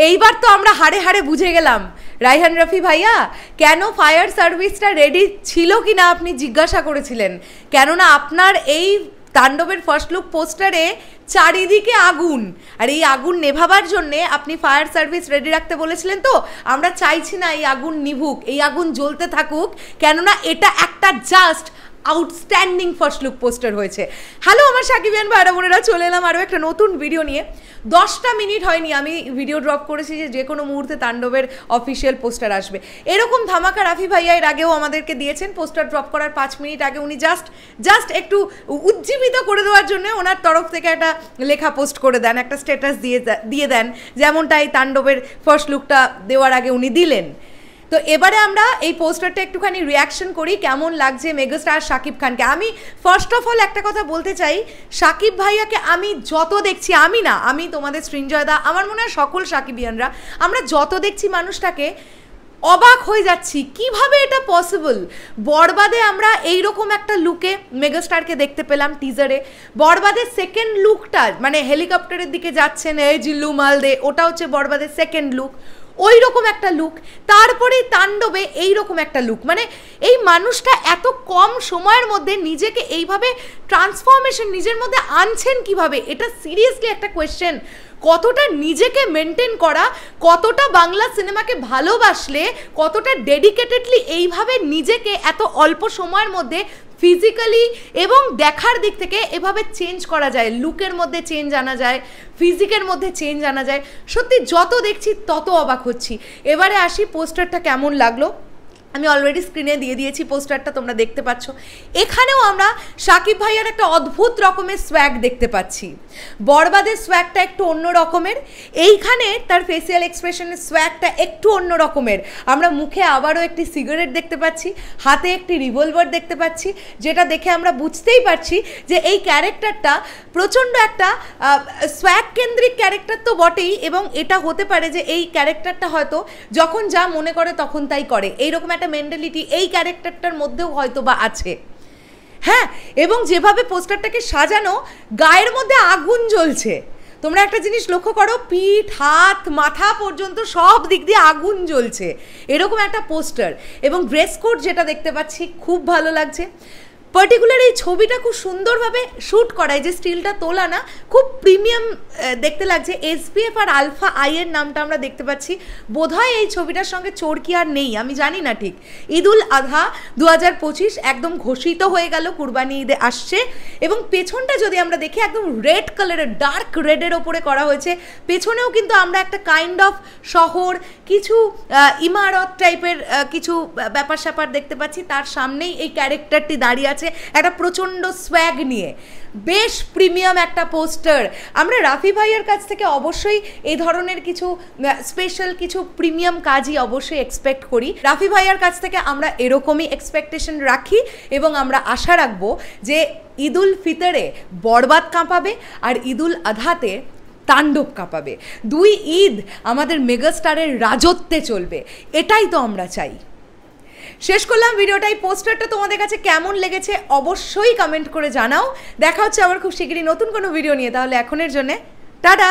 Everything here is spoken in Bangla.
এইবার তো আমরা হাড়ে হাড়ে বুঝে গেলাম রায়হান রফি ভাইয়া কেন ফায়ার সার্ভিসটা রেডি ছিল কি না আপনি জিজ্ঞাসা করেছিলেন, কেননা আপনার এই তাণ্ডবের ফার্স্ট লুক পোস্টারে চারিদিকে আগুন, আর এই আগুন নেভাবার জন্যে আপনি ফায়ার সার্ভিস রেডি রাখতে বলেছিলেন। তো আমরা চাইছি না এই আগুন নিভুক, এই আগুন জ্বলতে থাকুক, কেননা এটা একটা just outstanding first look poster হয়েছে। হ্যালো আমার সাকিবিয়ান ভাইরা বোনেরা, চলে এলাম আরও একটা নতুন ভিডিও নিয়ে। 10টা মিনিট হয়নি আমি ভিডিও ড্রপ করেছি যে কোনো মুহূর্তে তাণ্ডবের অফিসিয়াল পোস্টার আসবে। এরকম ধামাকা রাফি ভাইয়া এর আগেও আমাদেরকে দিয়েছেন। পোস্টার ড্রপ করার 5 মিনিট আগে উনি জাস্ট একটু উজ্জীবিত করে দেওয়ার জন্য ওনার তরফ থেকে একটা লেখা পোস্ট করে দেন, একটা স্ট্যাটাস দিয়ে দেন, যেমনটা এই তাণ্ডবের ফার্স্ট লুকটা দেওয়ার আগে উনি দিলেন। তো এবারে আমরা এই পোস্টারটা একটুখানি রিয়াকশন করি, কেমন লাগছে মেগাস্টার শাকিব খানকে। আমি ফার্স্ট অফ অল একটা কথা বলতে চাই, শাকিব ভাইয়াকে আমি যত দেখছি, আমি তোমাদের সৃঞ্জয়দা, আমার মনে হয় সকল শাকিবিয়ানরা, আমরা যত দেখছি মানুষটাকে অবাক হয়ে যাচ্ছি কিভাবে এটা পসিবল। বরবাদে আমরা এইরকম একটা লুকে মেগাস্টারকে দেখতে পেলাম টিজারে। বরবাদের সেকেন্ড লুকটা মানে হেলিকপ্টারের দিকে যাচ্ছেন এই জিল্লু মালদে, ওটা হচ্ছে বরবাদের সেকেন্ড লুক, ওই রকম একটা লুক। তারপরে তাণ্ডবে এই রকম একটা লুক, মানে এই মানুষটা এত কম সময়ের মধ্যে নিজেকে এইভাবে ট্রান্সফরমেশন নিজের মধ্যে আনছেন কিভাবে, এটা সিরিয়াসলি একটা কোয়েশ্চেন। কতটা নিজেকে মেনটেন করা, কতটা বাংলা সিনেমাকে ভালোবাসলে, কতটা ডেডিকেটেডলি এইভাবে নিজেকে এত অল্প সময়ের মধ্যে ফিজিক্যালি এবং দেখার দিক থেকে এভাবে চেঞ্জ করা যায়, লুকের মধ্যে চেঞ্জ আনা যায়, ফিজিকের মধ্যে চেঞ্জ আনা যায়। সত্যি যত দেখছি তত অবাক হচ্ছি। এবারে আসি পোস্টারটা কেমন লাগলো। আমি অলরেডি স্ক্রিনে দিয়ে দিয়েছি পোস্টারটা, তোমরা দেখতে পাচ্ছ। এখানেও আমরা শাকিব ভাইয়ার একটা অদ্ভুত রকমের সোয়াগ দেখতে পাচ্ছি। বরবাদের সোয়াগটা একটু অন্য রকমের, এইখানে তার ফেসিয়াল এক্সপ্রেশনের সোয়াগটা একটু অন্য রকমের। আমরা মুখে আবারও একটি সিগারেট দেখতে পাচ্ছি, হাতে একটি রিভলভার দেখতে পাচ্ছি, যেটা দেখে আমরা বুঝতেই পারছি যে এই ক্যারেক্টারটা প্রচণ্ড একটা সোয়াগ কেন্দ্রিক ক্যারেক্টার তো বটেই, এবং এটা হতে পারে যে এই ক্যারেক্টারটা হয়তো যখন যা মনে করে তখন তাই করে, এইরকম একটা মেন্টালিটি এই ক্যারেক্টারটার মধ্যেও হয়তো বা আছে। হ্যাঁ, এবং যেভাবে পোস্টারটাকে সাজানো, গায়ের মধ্যে আগুন জ্বলছে। তোমরা একটা জিনিস লক্ষ্য করো, পিঠ, হাত, মাথা পর্যন্ত সব দিক দিয়ে আগুন জ্বলছে, এরকম একটা পোস্টার। এবং ড্রেস কোড যেটা দেখতে পাচ্ছি খুব ভালো লাগছে। পার্টিকুলার এই ছবিটা খুব সুন্দরভাবে শ্যুট করায়, যে স্টিলটা তোলা না, খুব প্রিমিয়াম দেখতে লাগছে। SPF আর আলফা আই এর নামটা আমরা দেখতে পাচ্ছি। বোধহয় এই ছবিটার সঙ্গে চোরকি আর নেই, আমি জানি না ঠিক। ঈদুল আধা 2025 একদম ঘোষিত হয়ে গেল, কুরবানি ঈদে আসছে। এবং পেছনটা যদি আমরা দেখি, একদম রেড কালারের, ডার্ক রেডের ওপরে করা হয়েছে। পেছনেও কিন্তু আমরা একটা কাইন্ড অফ শহর, কিছু ইমারত টাইপের কিছু ব্যাপার স্যাপার দেখতে পাচ্ছি। তার সামনেই এই ক্যারেক্টারটি দাঁড়িয়ে আছে একটা প্রচন্ড সোয়াগ নিয়ে। বেশ প্রিমিয়াম একটা পোস্টার। আমরা রাফি ভাইয়ের কাছ থেকে অবশ্যই এই ধরনের কিছু স্পেশাল কিছু প্রিমিয়াম কাজই অবশ্যই এক্সপেক্ট করি। রাফি ভাইয়ের কাছ থেকে আমরা এরকমই এক্সপেকটেশন রাখি, এবং আমরা আশা রাখবো যে ঈদুল ফিতরে বরবাদ কাঁপাবে আর ঈদুল আধাতে তাণ্ডব কাঁপাবে। 2 ঈদ আমাদের মেগাস্টারের রাজত্বে চলবে, এটাই তো আমরা চাই। শেষ করলাম ভিডিওটা। এই পোস্টারটা তোমাদের কাছে কেমন লেগেছে অবশ্যই কমেন্ট করে জানাও। দেখা হচ্ছে আবার খুব শীঘ্রই নতুন কোনো ভিডিও নিয়ে। তাহলে এখনের জন্য টাটা।